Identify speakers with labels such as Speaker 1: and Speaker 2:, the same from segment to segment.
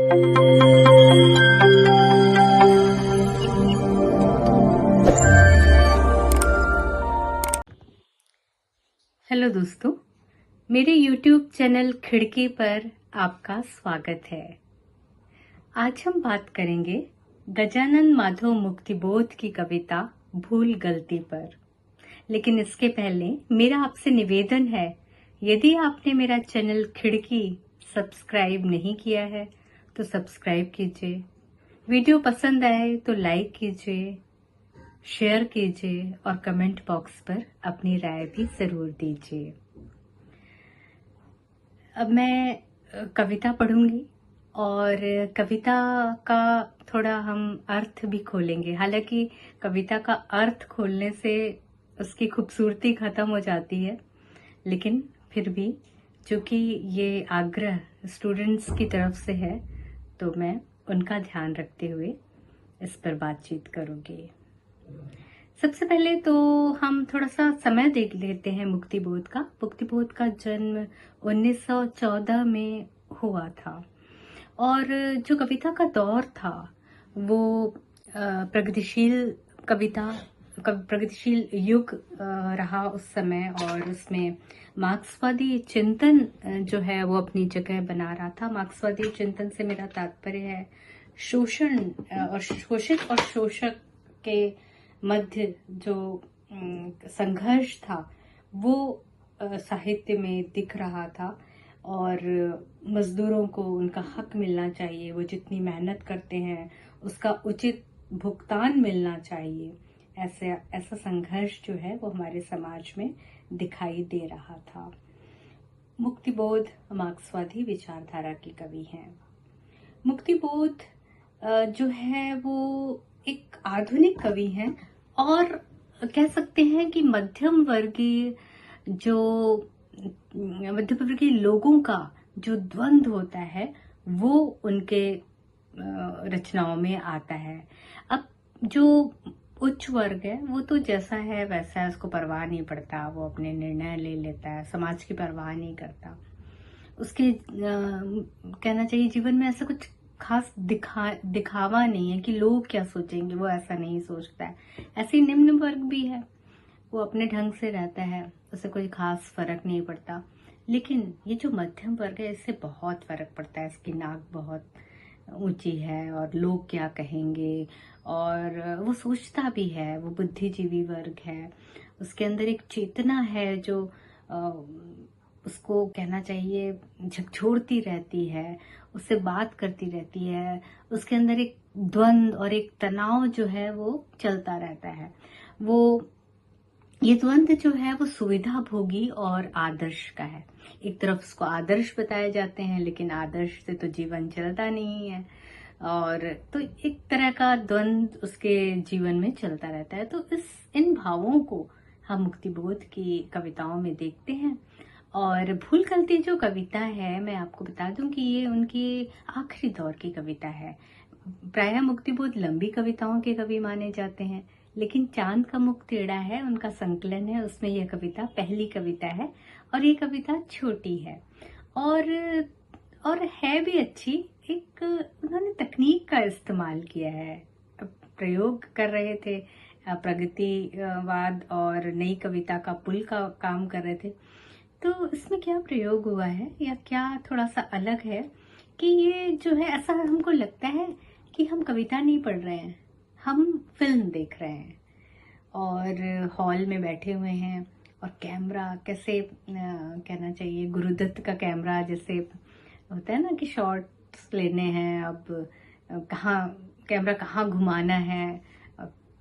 Speaker 1: Hello दोस्तों, मेरे YouTube channel खिड़की पर आपका स्वागत है। आज हम बात करेंगे गजानन माधव मुक्तिबोध की कविता भूल गलती पर। लेकिन इसके पहले मेरा आपसे निवेदन है, यदि आपने मेरा चैनल खिड़की सब्सक्राइब नहीं किया है तो सब्सक्राइब कीजिए। वीडियो पसंद आए तो लाइक कीजिए, शेयर कीजिए और कमेंट बॉक्स पर अपनी राय भी जरूर दीजिए। अब मैं कविता पढ़ूंगी और कविता का थोड़ा हम अर्थ भी खोलेंगे। हालांकि कविता का अर्थ खोलने से उसकी खूबसूरती खत्म हो जाती है, लेकिन फिर भी चूंकि ये आग्रह स्टूडेंट्स की तरफ से है तो मैं उनका ध्यान रखते हुए इस पर बातचीत करूंगी। सबसे पहले तो हम थोड़ा सा समय देख लेते हैं मुक्तिबोध का। मुक्तिबोध का जन्म 1914 में हुआ था और जो कविता का दौर था वो प्रगतिशील प्रगतिशील युग रहा उस समय, और उसमें मार्क्सवादी चिंतन जो है वो अपनी जगह बना रहा था। मार्क्सवादी चिंतन से मेरा तात्पर्य है शोषण और शोषित और शोषक के मध्य जो संघर्ष था वो साहित्य में दिख रहा था, और मजदूरों को उनका हक मिलना चाहिए, वो जितनी मेहनत करते हैं उसका उचित भुगतान मिलना चाहिए। ऐसा संघर्ष जो है वो हमारे समाज में दिखाई दे रहा था। मुक्तिबोध मार्क्सवादी विचारधारा की कवि हैं। मुक्तिबोध जो है वो एक आधुनिक कवि हैं और कह सकते हैं कि मध्यम वर्गीय लोगों का जो द्वंद्व होता है वो उनके रचनाओं में आता है। अब जो उच्च वर्ग है वो तो जैसा है वैसा है, उसको परवाह नहीं पड़ता, वो अपने निर्णय ले लेता है, समाज की परवाह नहीं करता। उसके कहना चाहिए जीवन में ऐसा कुछ खास दिखावा नहीं है कि लोग क्या सोचेंगे, वो ऐसा नहीं सोचता है। ऐसे ही निम्न वर्ग भी है, वो अपने ढंग से रहता है, उसे कोई खास फर्क नहीं पड़ता। लेकिन ये जो मध्यम वर्ग है इससे बहुत फर्क पड़ता है। इसकी नाक बहुत ऊंची है और लोग क्या कहेंगे, और वो सोचता भी है, वो बुद्धिजीवी वर्ग है। उसके अंदर एक चेतना है जो उसको कहना चाहिए झकझोरती रहती है, उससे बात करती रहती है। उसके अंदर एक द्वंद्व और एक तनाव जो है वो चलता रहता है। ये द्वंद्व जो है वो सुविधा भोगी और आदर्श का है। एक तरफ उसको आदर्श बताए जाते हैं, लेकिन आदर्श से तो जीवन चलता नहीं है, और तो एक तरह का द्वंद्व उसके जीवन में चलता रहता है। तो इन भावों को हम मुक्तिबोध की कविताओं में देखते हैं। और भूल गलती जो कविता है, मैं आपको बता दूं कि ये उनकी आखिरी दौर की कविता है। प्रायः मुक्तिबोध लंबी कविताओं के कवि माने जाते हैं, लेकिन चांद का मुख टेढ़ा है उनका संकलन है, उसमें यह कविता पहली कविता है और ये कविता छोटी है और है भी अच्छी। एक उन्होंने तकनीक का इस्तेमाल किया है, प्रयोग कर रहे थे, प्रगतिवाद और नई कविता का पुल का काम कर रहे थे। तो इसमें क्या प्रयोग हुआ है या क्या थोड़ा सा अलग है कि ये जो है, ऐसा हमको लगता है कि हम कविता नहीं पढ़ रहे हैं, हम फिल्म देख रहे हैं और हॉल में बैठे हुए हैं, और कैमरा कैसे कहना चाहिए गुरुदत्त का कैमरा जैसे होता है ना कि शॉट्स लेने हैं, अब कहाँ कैमरा कहाँ घुमाना है,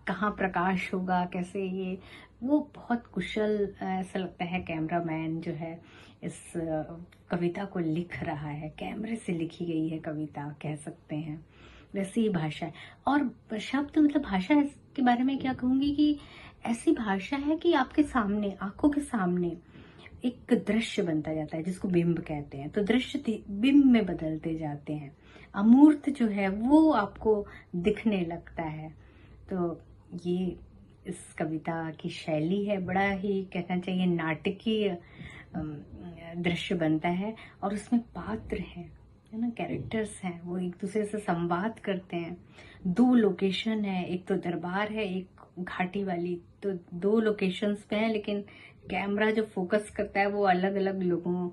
Speaker 1: कहाँ प्रकाश होगा, कैसे ये वो बहुत कुशल ऐसा लगता है कैमरामैन जो है इस कविता को लिख रहा है। कैमरे से लिखी गई है कविता कह सकते हैं, वैसी ही भाषा है। और शब्द मतलब भाषा के बारे में क्या कहूंगी कि ऐसी भाषा है कि आपके सामने, आंखों के सामने एक दृश्य बनता जाता है जिसको बिंब कहते हैं। तो दृश्य बिंब में बदलते जाते हैं, अमूर्त जो है वो आपको दिखने लगता है। तो ये इस कविता की शैली है, बड़ा ही कहना चाहिए नाटकीय दृश्य बनता है, और उसमें पात्र हैं है ना, कैरेक्टर्स हैं, वो एक दूसरे से संवाद करते हैं। 2 लोकेशन है, एक तो दरबार है, एक घाटी वाली, तो 2 लोकेशंस पे है, लेकिन कैमरा जो फोकस करता है वो अलग अलग लोगों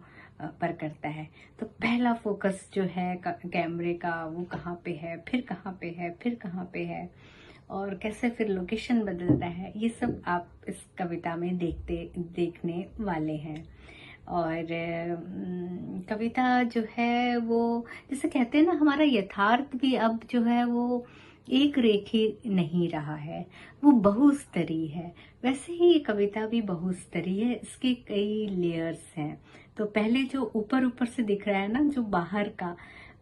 Speaker 1: पर करता है। तो पहला फोकस जो है कैमरे का, वो कहाँ पे है, फिर कहाँ पे है, फिर कहाँ पे है, और कैसे फिर लोकेशन बदलता है, ये सब आप इस कविता में देखने वाले हैं। और कविता जो है वो, जैसे कहते हैं ना, हमारा यथार्थ भी अब जो है वो एक रेखी नहीं रहा है, वो बहुस्तरीय है। वैसे ही ये कविता भी बहुस्तरीय है, इसके कई लेयर्स हैं। तो पहले जो ऊपर ऊपर से दिख रहा है ना, जो बाहर का,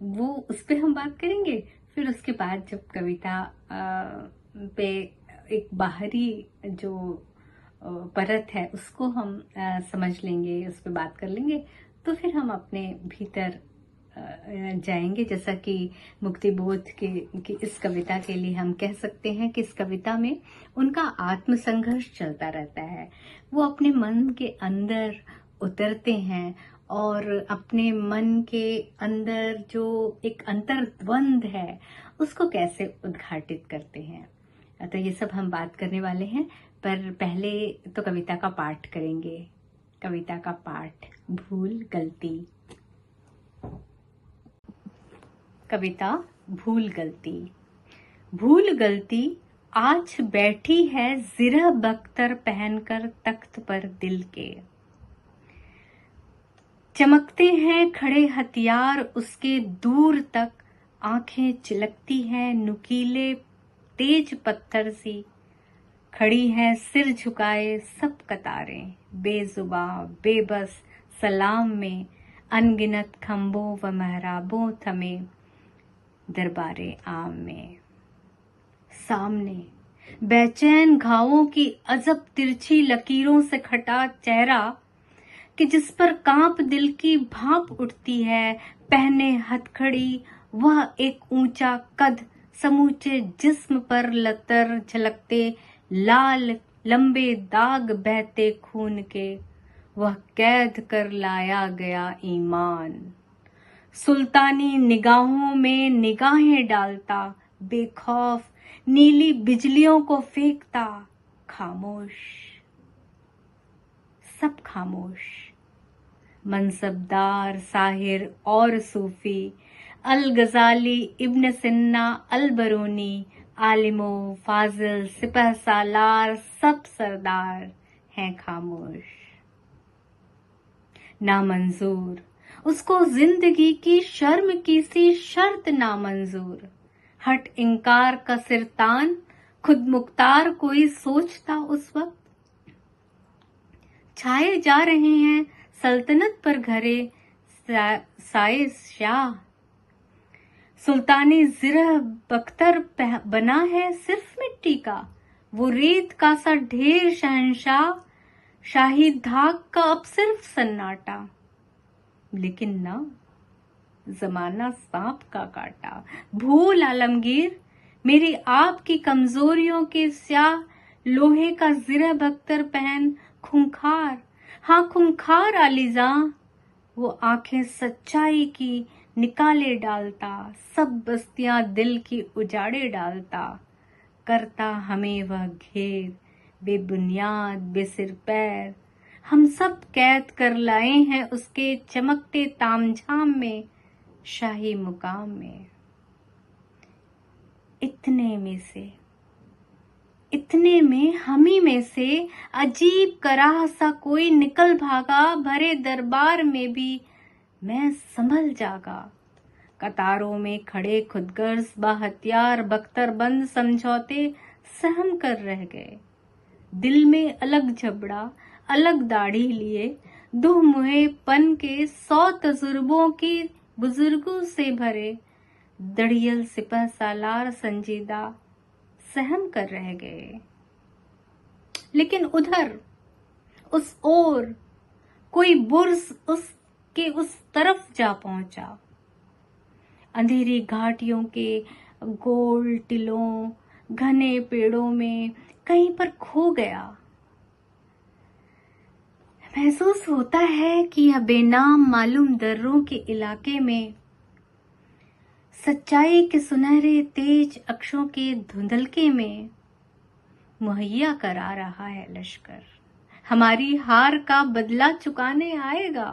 Speaker 1: वो उस पे हम बात करेंगे। फिर उसके बाद जब कविता पे एक बाहरी जो परत है उसको हम समझ लेंगे, उस पर बात कर लेंगे, तो फिर हम अपने भीतर जाएंगे। जैसा कि मुक्ति बोध की इस कविता के लिए हम कह सकते हैं कि इस कविता में उनका आत्मसंघर्ष चलता रहता है। वो अपने मन के अंदर उतरते हैं और अपने मन के अंदर जो एक अंतर्द्वंद है उसको कैसे उद्घाटित करते हैं। तो ये सब हम बात करने वाले हैं, पर पहले तो कविता का पाठ करेंगे। कविता का पाठ, भूल गलती। कविता भूल गलती। भूल गलती आज बैठी है ज़िरह बख्तर पहनकर तख्त पर दिल के। चमकते हैं खड़े हथियार उसके दूर तक, आंखें चिलकती हैं नुकीले तेज पत्थर सी। खड़ी हैं सिर झुकाए सब कतारें, बेजुबां बेबस सलाम में, अनगिनत खंभों व महराबों थमे दरबारे आम में। सामने बेचैन घावों की अजब तिरछी लकीरों से खटा चेहरा, कि जिस पर कांप दिल की भाप उठती है। पहने हथकड़ी वह एक ऊंचा कद, समूचे जिस्म पर लतर झलकते लाल लंबे दाग बहते खून के। वह कैद कर लाया गया ईमान, सुल्तानी निगाहों में निगाहें डालता, बेखौफ नीली बिजलियों को फेंकता। खामोश, सब खामोश। मनसबदार साहिर और सूफी, अल गजाली इब्न सिन्ना अल बरूनी, आलिमो फाजिल सिपह सालार, सब सरदार हैं खामोश। नामंजूर उसको जिंदगी की शर्म की सी शर्त नामंजूर। हट इंकार का सिरतान खुद मुख्तार कोई सोचता उस वक्त। छाए जा रहे हैं सल्तनत पर घरे साए शाह। सुल्तानी ज़िरह बख्तर बना है सिर्फ मिट्टी का, वो रेत का सा ढेर शहंशाह। शाही धाक का अब सिर्फ सन्नाटा, लेकिन ना जमाना सांप का काटा। भूल आलमगीर मेरी आपकी कमजोरियों के स्याह, लोहे का ज़िरह बख्तर पहन खूंखार, हाँ खूंखार आलिजा। वो आंखें सच्चाई की निकाले डालता, सब बस्तियां दिल की उजाड़े डालता। करता हमें वह घेर बेबुनियाद बेसिर पैर, हम सब कैद कर लाए हैं उसके चमकते तामझाम में, शाही मुकाम में। इतने में हमी में से अजीब कराह सा कोई निकल भागा। भरे दरबार में भी मैं संभल जागा। कतारों में खड़े खुदगर्ज बाहथियार बख्तरबंद समझौते सहम कर रह गए। दिल में अलग झबड़ा अलग दाढ़ी लिए, दुह मुहे पन के 100 तजुर्बों की बुजुर्गों से भरे। दड़ियल सिपह सालार संजीदा सहम कर रह गए। लेकिन उधर उस ओर कोई बुर्ज उसके उस तरफ जा पहुंचा। अंधेरी घाटियों के गोल टिलों घने पेड़ों में कहीं पर खो गया। महसूस होता है कि यह बेनाम मालूम दर्रों के इलाके में सच्चाई के सुनहरे तेज अक्षों के धुंधलके में मुहैया करा रहा है लश्कर। हमारी हार का बदला चुकाने आएगा।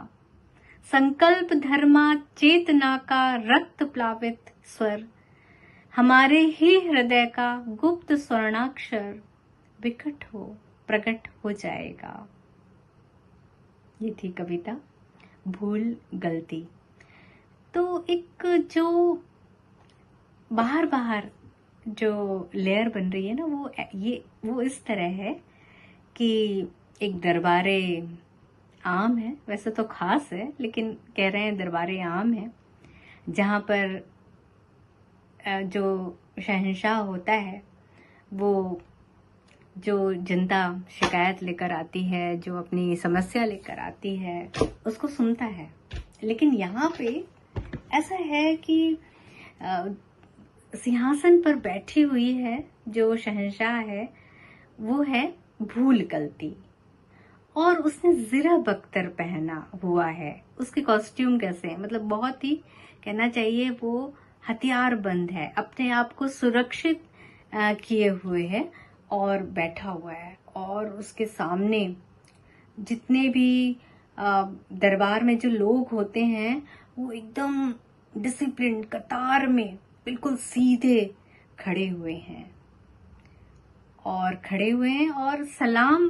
Speaker 1: संकल्प धर्मा चेतना का रक्त प्लावित स्वर, हमारे ही हृदय का गुप्त स्वर्णाक्षर विकट हो प्रकट हो जाएगा। ये थी कविता भूल गलती। तो एक जो बाहर बाहर जो लेयर बन रही है ना, वो इस तरह है कि एक दरबारे आम है, वैसे तो खास है लेकिन कह रहे हैं दरबारे आम है, जहाँ पर जो शहंशाह होता है वो जो जनता शिकायत लेकर आती है, जो अपनी समस्या लेकर आती है, उसको सुनता है। लेकिन यहाँ पे ऐसा है कि सिंहासन पर बैठी हुई है जो शहंशाह है, वो है भूल गलती, और उसने ज़रा बख्तर पहना हुआ है। उसके कॉस्ट्यूम कैसे है, मतलब बहुत ही कहना चाहिए वो हथियार बंद है, अपने आप को सुरक्षित किए हुए है और बैठा हुआ है। और उसके सामने जितने भी दरबार में जो लोग होते हैं वो एकदम डिसिप्लिन कतार में बिल्कुल सीधे खड़े हुए हैं और सलाम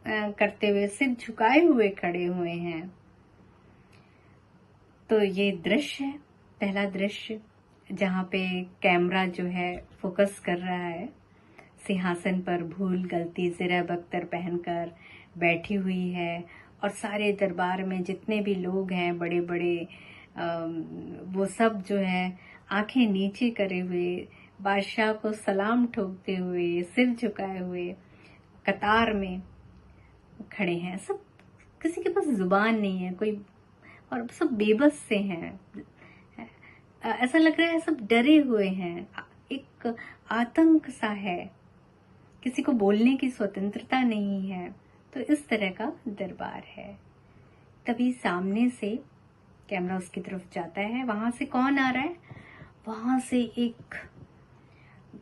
Speaker 1: करते हुए, सिर झुकाए हुए खड़े हुए हैं। तो ये दृश्य है, पहला दृश्य, जहाँ पे कैमरा जो है फोकस कर रहा है। सिंहासन पर भूल गलती ज़रा बख्तर पहनकर बैठी हुई है और सारे दरबार में जितने भी लोग हैं बड़े बड़े वो सब जो है आंखें नीचे करे हुए, बादशाह को सलाम ठोकते हुए, सिर झुकाए हुए कतार में खड़े हैं। सब किसी के पास जुबान नहीं है कोई, और सब बेबस से हैं। ऐसा लग रहा है सब डरे हुए हैं, एक आतंक सा है, किसी को बोलने की स्वतंत्रता नहीं है। तो इस तरह का दरबार है। तभी सामने से कैमरा उसकी तरफ जाता है। वहां से कौन आ रहा है? वहां से एक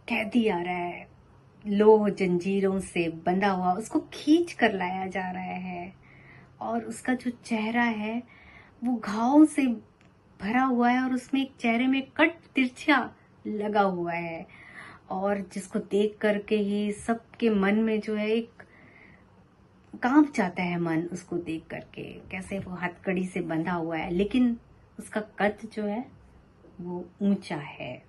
Speaker 1: कैदी आ रहा है, लोह जंजीरों से बंधा हुआ, उसको खींच कर लाया जा रहा है और उसका जो चेहरा है वो घावों से भरा हुआ है और उसमें एक चेहरे में कट तिरछा लगा हुआ है, और जिसको देख करके ही सबके मन में जो है एक कांप जाता है मन उसको देख करके, कैसे वो हथकड़ी से बंधा हुआ है लेकिन उसका कद जो है वो ऊंचा है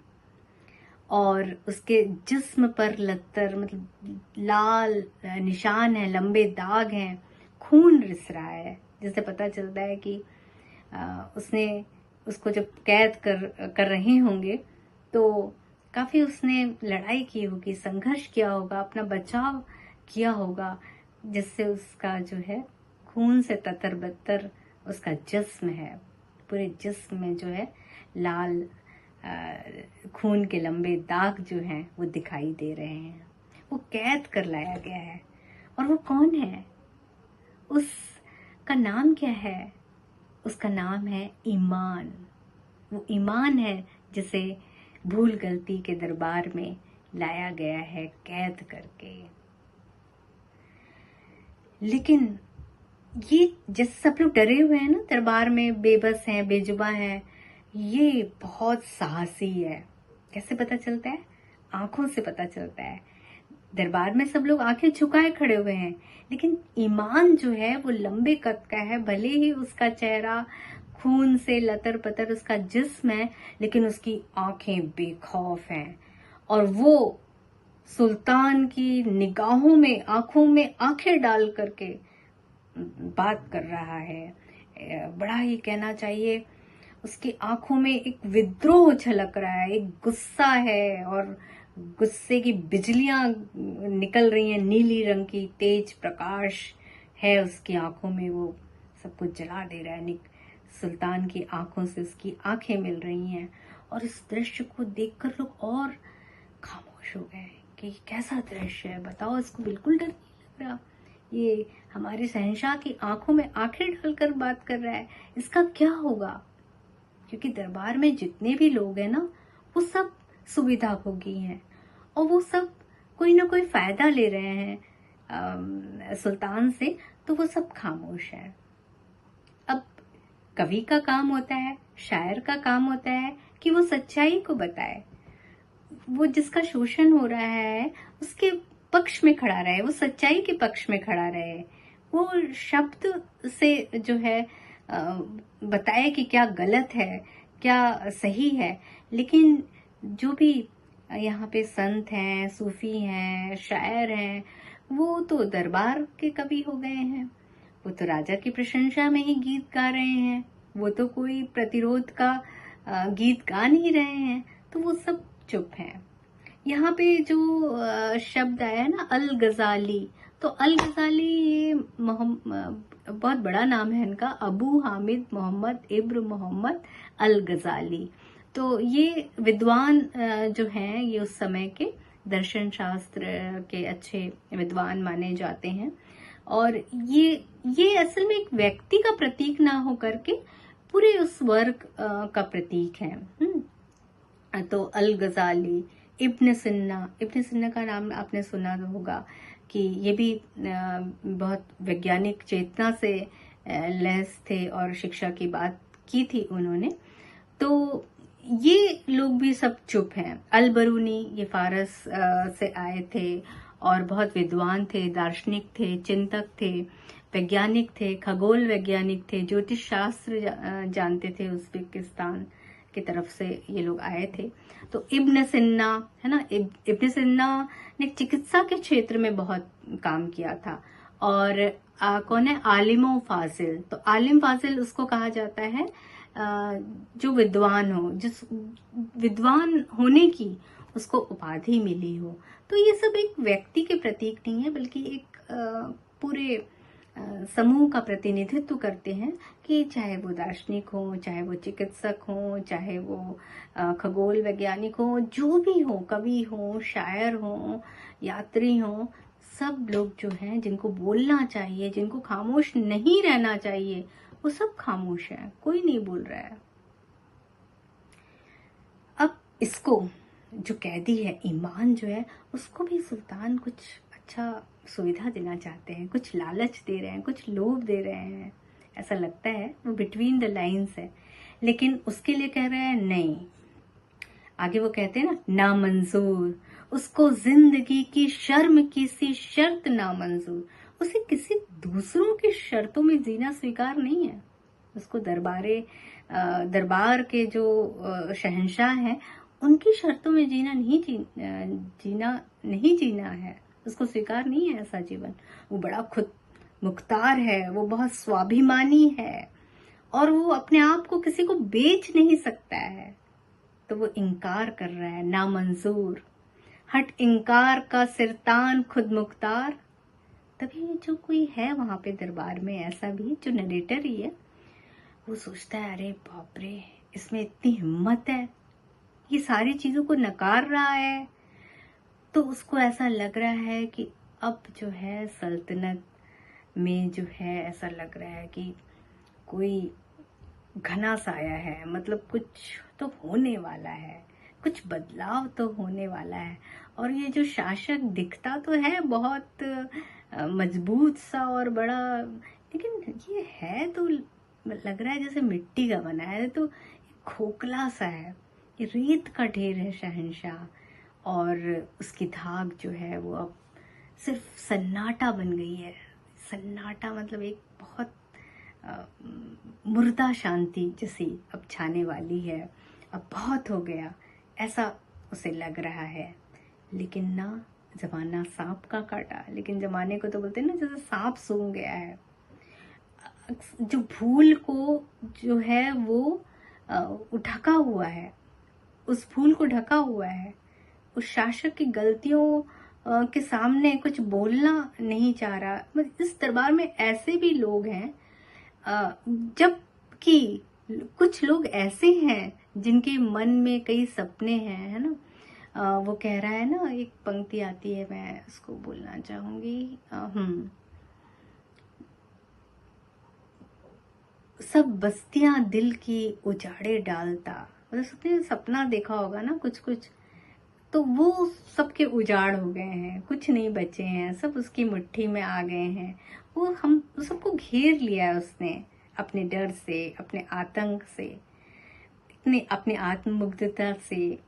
Speaker 1: और उसके जिस्म पर लत्तर मतलब लाल निशान है, लंबे दाग हैं, खून रिस रहा है, जिससे पता चलता है कि उसने उसको जब कैद कर रहे होंगे तो काफी उसने लड़ाई की होगी, संघर्ष किया होगा, अपना बचाव किया होगा, जिससे उसका जो है खून से ततर बतर उसका जिस्म है, पूरे जिस्म में जो है लाल खून के लंबे दाग जो हैं वो दिखाई दे रहे हैं। वो कैद कर लाया गया है। और वो कौन है? उसका नाम क्या है? उसका नाम है ईमान। वो ईमान है जिसे भूल गलती के दरबार में लाया गया है कैद करके। लेकिन ये जैसे सब लोग डरे हुए हैं ना, दरबार में बेबस हैं, बेजुबा हैं, ये बहुत साहसी है। कैसे पता चलता है? आंखों से पता चलता है। दरबार में सब लोग आंखें झुकाए खड़े हुए हैं, लेकिन ईमान जो है वो लंबे कद का है, भले ही उसका चेहरा खून से लतर पतर उसका जिस्म है, लेकिन उसकी आंखें बेखौफ हैं और वो सुल्तान की निगाहों में, आंखों में आंखें डाल करके बात कर रहा है। बड़ा ही कहना चाहिए उसकी आंखों में एक विद्रोह झलक रहा है, एक गुस्सा है और गुस्से की बिजलियां निकल रही हैं, नीली रंग की तेज प्रकाश है उसकी आंखों में, वो सब कुछ जला दे रहा है। सुल्तान की आंखों से उसकी आंखें मिल रही हैं और इस दृश्य को देखकर लोग और खामोश हो गए कि कैसा दृश्य है, बताओ, इसको बिल्कुल डर नहीं लग रहा, ये हमारे शहंशाह की आंखों में आंखें डालकर बात कर रहा है, इसका क्या होगा? क्योंकि दरबार में जितने भी लोग हैं ना वो सब सुविधा भोगी हैं और वो सब कोई ना कोई फायदा ले रहे हैं सुल्तान से, तो वो सब खामोश है। अब कवि का काम होता है, शायर का काम होता है कि वो सच्चाई को बताए, वो जिसका शोषण हो रहा है उसके पक्ष में खड़ा रहे, वो सच्चाई के पक्ष में खड़ा रहे, वो शब्द से जो है बताए कि क्या गलत है क्या सही है। लेकिन जो भी यहाँ पे संत हैं, सूफी हैं, शायर हैं, वो तो दरबार के कवि हो गए हैं, वो तो राजा की प्रशंसा में ही गीत गा रहे हैं, वो तो कोई प्रतिरोध का गीत गा नहीं रहे हैं, तो वो सब चुप हैं। यहाँ पे जो शब्द आया ना अल गजाली, तो अल गजाली ये बहुत बड़ा नाम है इनका, अबू हामिद मोहम्मद इब्न मोहम्मद अल गजाली। तो ये विद्वान जो हैं ये उस समय के दर्शन शास्त्र के अच्छे विद्वान माने जाते हैं, और ये असल में एक व्यक्ति का प्रतीक ना हो करके पूरे उस वर्ग का प्रतीक है। तो अल गजाली, इब्न सिन्ना का नाम आपने सुना होगा कि ये भी बहुत वैज्ञानिक चेतना से लैस थे और शिक्षा की बात की थी उन्होंने। तो ये लोग भी सब चुप हैं। अल बरूनी ये फारस से आए थे और बहुत विद्वान थे, दार्शनिक थे, चिंतक थे, वैज्ञानिक थे, खगोल वैज्ञानिक थे, ज्योतिष शास्त्र जानते थे, उज़्बेकिस्तान की तरफ से ये लोग आए थे। तो इब्न सिन्ना है ना, इब्न सिन्ना ने चिकित्सा के क्षेत्र में बहुत काम किया था। और कौन है, आलिम फाजिल। तो आलिम फाजिल उसको कहा जाता है जो विद्वान हो, जिस विद्वान होने की उसको उपाधि मिली हो। तो ये सब एक व्यक्ति के प्रतीक नहीं है, बल्कि एक पूरे समूह का प्रतिनिधित्व करते हैं कि चाहे वो दार्शनिक हो, चाहे वो चिकित्सक हो, चाहे वो खगोल वैज्ञानिक हो, जो भी हो, कवि हो, शायर हो, यात्री हो, सब लोग जो हैं जिनको बोलना चाहिए, जिनको खामोश नहीं रहना चाहिए, वो सब खामोश है, कोई नहीं बोल रहा है। अब इसको जो कैदी है, ईमान जो है, उसको भी सुल्तान कुछ अच्छा सुविधा देना चाहते हैं, कुछ लालच दे रहे हैं, कुछ लोभ दे रहे हैं, ऐसा लगता है। वो बिटवीन द लाइंस है, लेकिन उसके लिए कह रहे हैं नहीं। आगे वो कहते हैं ना, नामंजूर, उसको जिंदगी की शर्म की सी शर्त नामंजूर, उसे किसी दूसरों की शर्तों में जीना स्वीकार नहीं है। उसको दरबार के जो शहंशाह हैं उनकी शर्तों में जीना नहीं जीना है, उसको स्वीकार नहीं है ऐसा जीवन। वो बड़ा खुद मुख्तार है, वो बहुत स्वाभिमानी है और वो अपने आप को किसी को बेच नहीं सकता है, तो वो इनकार कर रहा है, नामंजूर। हट इनकार का सिरतान खुद मुख्तार। तभी जो कोई है वहां पे दरबार में, ऐसा भी जो नरेटर ही है, वो सोचता है अरे बाप रे, इसमें इतनी हिम्मत है, ये सारी चीजों को नकार रहा है। तो उसको ऐसा लग रहा है कि अब जो है सल्तनत में जो है ऐसा लग रहा है कि कोई घना साया है, मतलब कुछ तो होने वाला है, कुछ बदलाव तो होने वाला है। और ये जो शासक दिखता तो है बहुत मजबूत सा और बड़ा, लेकिन ये है तो लग रहा है जैसे मिट्टी का बना है, तो खोखला सा है, ये रेत का ढेर है शहंशाह। और उसकी धाक जो है वो अब सिर्फ सन्नाटा बन गई है। सन्नाटा मतलब एक बहुत मुर्दा शांति जैसी अब छाने वाली है, अब बहुत हो गया ऐसा उसे लग रहा है। लेकिन ना, जमाना सांप का काटा, लेकिन जमाने को तो बोलते हैं ना जैसे सांप सूंघ गया है। जो भूल को जो है वो ढका हुआ है, उस भूल को ढका हुआ है, उस शासक की गलतियों के सामने कुछ बोलना नहीं चाह रहा। इस दरबार में ऐसे भी लोग हैं, जबकि कुछ लोग ऐसे हैं जिनके मन में कई सपने हैं, है ना। वो कह रहा है ना, एक पंक्ति आती है, मैं उसको बोलना चाहूंगी। सब बस्तियां दिल की उजाड़े डालता, मतलब सबने सपना देखा होगा ना कुछ कुछ, तो वो सबके उजाड़ हो गए हैं, कुछ नहीं बचे हैं, सब उसकी मुट्ठी में आ गए हैं। वो हम सबको घेर लिया है उसने, अपने डर से, अपने आतंक से, इतने अपने आत्ममुग्धता से।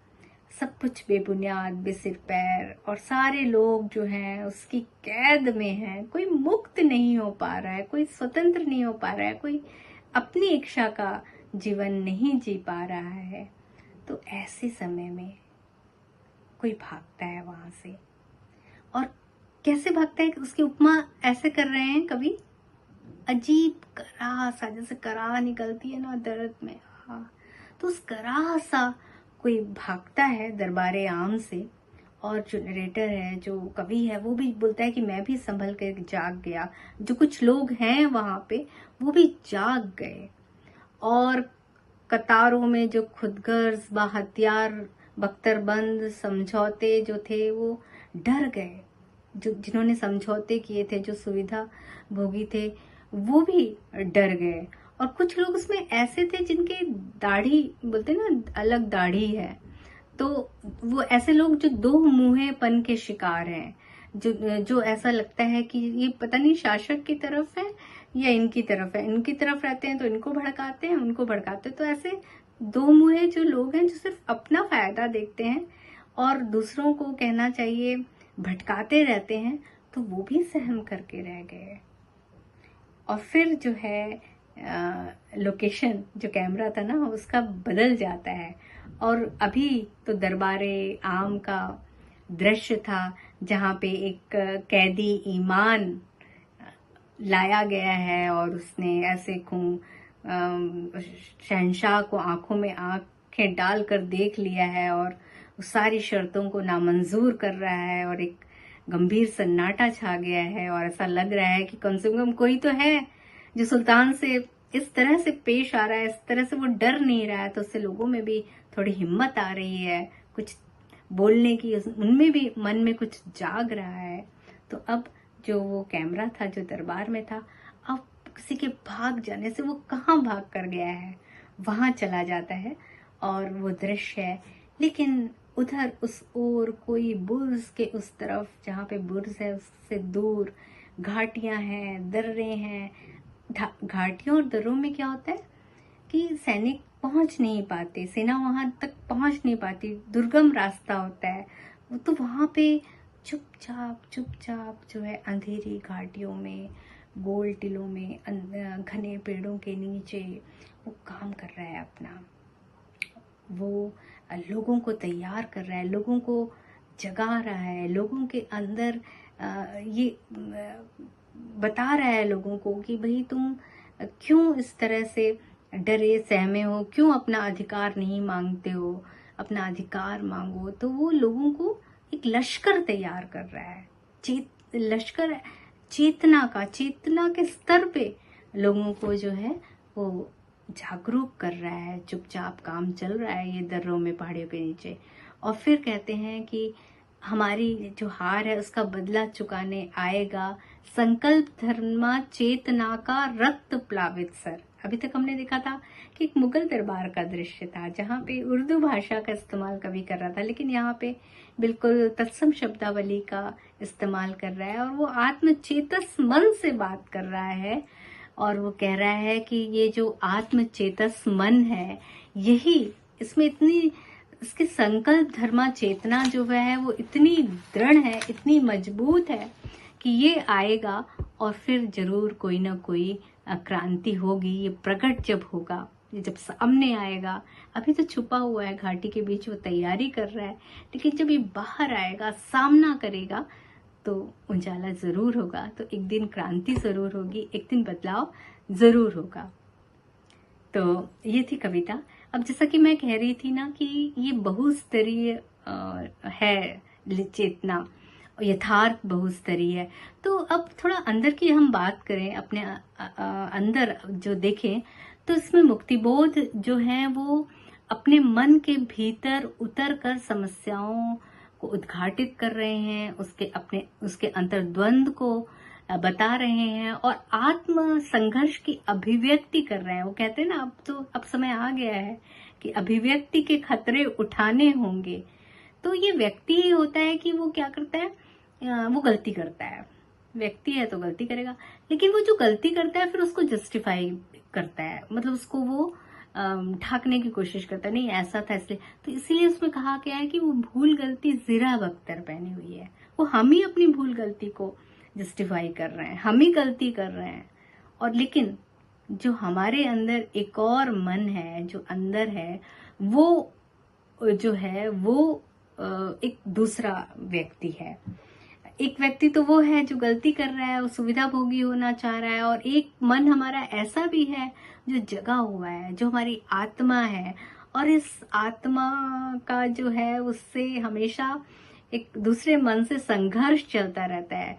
Speaker 1: सब कुछ बेबुनियाद, बेसिर पैर, और सारे लोग जो हैं उसकी कैद में हैं। कोई मुक्त नहीं हो पा रहा है, कोई स्वतंत्र नहीं हो पा रहा है, कोई अपनी इच्छा का जीवन नहीं जी पा रहा है। तो ऐसे समय में कोई भागता है वहां से, और कैसे भागता है उसकी उपमा ऐसे कर रहे हैं कवि, अजीब कराह सा, जैसे कराह निकलती है ना दर्द में, हाँ, तो उस कराह सा कोई भागता है दरबारे आम से। और जो नरेटर है, जो कवि है, वो भी बोलता है कि मैं भी संभल कर जाग गया। जो कुछ लोग हैं वहां पे वो भी जाग गए, और कतारों में जो खुदगर्ज बा हथियार बख्तरबंद समझौते जो थे वो डर गए। जो जिन्होंने समझौते किए थे, जो सुविधा भोगी थे, वो भी डर गए। और कुछ लोग उसमें ऐसे थे जिनके दाढ़ी, बोलते ना अलग दाढ़ी है, तो वो ऐसे लोग जो दो मुंहेपन के शिकार हैं, जो जो ऐसा लगता है कि ये पता नहीं शासक की तरफ है या इनकी तरफ है, इनकी तरफ रहते हैं तो इनको भड़काते हैं, उनको भड़काते हैं। तो ऐसे दो मुंहे जो लोग हैं, जो सिर्फ अपना फायदा देखते हैं और दूसरों को कहना चाहिए भटकाते रहते हैं, तो वो भी सहम करके रह गए। और फिर जो है लोकेशन, जो कैमरा था ना, उसका बदल जाता है। और अभी तो दरबारे आम का दृश्य था, जहाँ पे एक कैदी ईमान लाया गया है, और उसने ऐसे शहंशाह को आंखों में आंखें डालकर देख लिया है, और उस सारी शर्तों को नामंजूर कर रहा है, और एक गंभीर सन्नाटा छा गया है। और ऐसा लग रहा है कि कम से कम कोई तो है जो सुल्तान से इस तरह से पेश आ रहा है, इस तरह से वो डर नहीं रहा है, तो उससे लोगों में भी थोड़ी हिम्मत आ रही है, कुछ बोलने की उनमें भी मन में कुछ जाग रहा है। तो अब जो वो कैमरा था जो दरबार में था, अब किसी के भाग जाने से वो कहाँ भाग कर गया है, वहां चला जाता है और वो दृश्य है। लेकिन उधर उस ओर कोई बुर्ज के उस तरफ, जहाँ पे बुर्ज है उससे दूर घाटियां हैं, दर्रे हैं। घाटियों और दर्रों में क्या होता है कि सैनिक पहुंच नहीं पाते, सेना वहां तक पहुंच नहीं पाती, दुर्गम रास्ता होता है। तो वहां पे चुपचाप चुपचाप जो है अंधेरी घाटियों में, गोल टिलों में, घने पेड़ों के नीचे वो काम कर रहा है अपना। वो लोगों को तैयार कर रहा है, लोगों को जगा रहा है, लोगों के अंदर ये बता रहा है लोगों को कि भाई तुम क्यों इस तरह से डरे सहमे हो, क्यों अपना अधिकार नहीं मांगते हो, अपना अधिकार मांगो। तो वो लोगों को एक लश्कर तैयार कर रहा है, लश्कर चेतना का, चेतना के स्तर पे लोगों को जो है वो जागरूक कर रहा है। चुपचाप काम चल रहा है ये दर्रों में, पहाड़ियों के नीचे। और फिर कहते हैं कि हमारी जो हार है उसका बदला चुकाने आएगा संकल्प धर्मा चेतना का रक्त प्लावित सर। अभी तक हमने देखा था कि एक मुगल दरबार का दृश्य था, जहाँ पे उर्दू भाषा का इस्तेमाल कवि कर रहा था, लेकिन यहाँ पे बिल्कुल तत्सम शब्दावली का इस्तेमाल कर रहा है, और वो आत्मचेतस मन से बात कर रहा है। और वो कह रहा है कि ये जो आत्मचेतस मन है, यही इसमें इतनी, इसके संकल्प धर्मा चेतना जो है वो इतनी दृढ़ है, इतनी मजबूत है कि ये आएगा और फिर जरूर कोई ना कोई क्रांति होगी। ये प्रकट जब होगा, ये जब सामने आएगा, अभी तो छुपा हुआ है घाटी के बीच, वो तैयारी कर रहा है, लेकिन जब ये बाहर आएगा, सामना करेगा, तो उजाला जरूर होगा। तो एक दिन क्रांति जरूर होगी, एक दिन बदलाव जरूर होगा। तो ये थी कविता। अब जैसा कि मैं कह रही थी ना कि ये बहुस्तरीय है चेतना, यथार्थ बहुस्तरीय है। तो अब थोड़ा अंदर की हम बात करें, अपने अंदर जो देखें, तो इसमें मुक्तिबोध जो है वो अपने मन के भीतर उतर कर समस्याओं को उद्घाटित कर रहे हैं, उसके अंतर्द्वंद को बता रहे हैं और आत्म संघर्ष की अभिव्यक्ति कर रहे हैं। वो कहते हैं ना, अब समय आ गया है कि अभिव्यक्ति के खतरे उठाने होंगे, तो ये व्यक्ति ही होता है कि वो क्या करता है, वो गलती करता है। व्यक्ति है तो गलती करेगा, लेकिन वो जो गलती करता है फिर उसको जस्टिफाई करता है, मतलब उसको वो ढाकने की कोशिश करता है, नहीं ऐसा था इसलिए। तो इसीलिए उसमें कहा गया है कि वो भूल गलती ज़रा बख्तर पहनी हुई है। वो हम ही अपनी भूल गलती को जस्टिफाई कर रहे हैं, हम ही गलती कर रहे हैं। और लेकिन जो हमारे अंदर एक और मन है, जो अंदर है, वो जो है वो एक दूसरा व्यक्ति है। एक व्यक्ति तो वो है जो गलती कर रहा है, वो सुविधा भोगी होना चाह रहा है, और एक मन हमारा ऐसा भी है जो जगा हुआ है, जो हमारी आत्मा है। और इस आत्मा का जो है उससे हमेशा एक दूसरे मन से संघर्ष चलता रहता है।